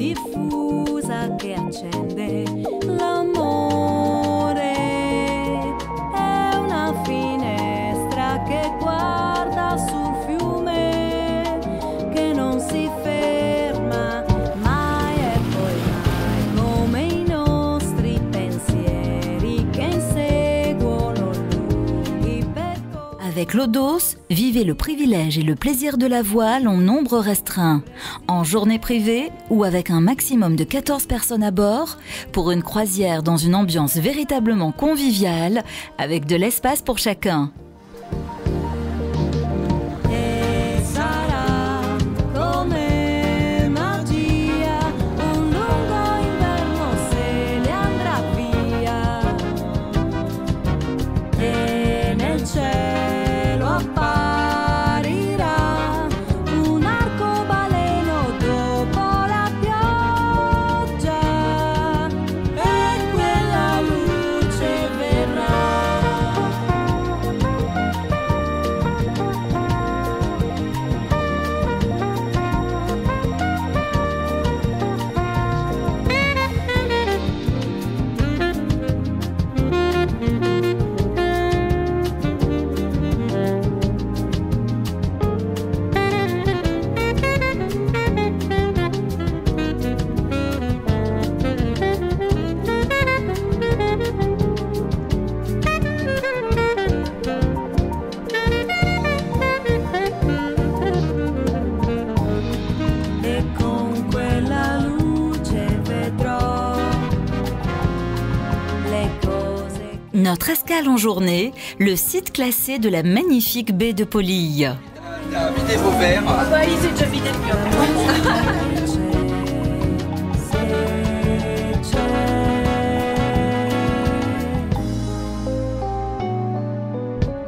diffusa che accende l'amore. È una finestra che guarda sul fiume che non si ferma mai e poi mai, come i nostri pensieri che inseguono lunghi percorsi. Avec l'eau d'Osse, vivez le privilège et le plaisir de la voile en nombre restreint, en journée privée ou avec un maximum de 14 personnes à bord, pour une croisière dans une ambiance véritablement conviviale, avec de l'espace pour chacun. Notre escale en journée, le site classé de la magnifique baie de Polille. Videz vos verres. Ah bah il s'est déjà vidé depuis un moment.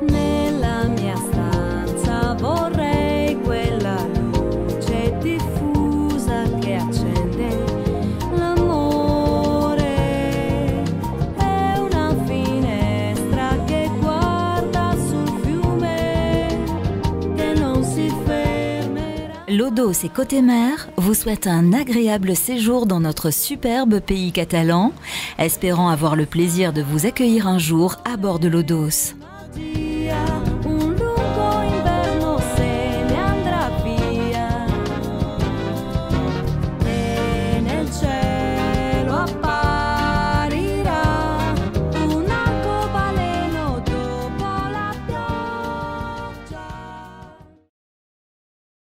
Nella mia stanza vorrei quella luce diffusa che accende l'amore. È una finestra che guarda sul fiume che non si fermerà. L'eau d'Osse et Côté Mer vous souhaitent un agréable séjour dans notre superbe pays catalan, espérant avoir le plaisir de vous accueillir un jour à bord de l'eau d'Osse.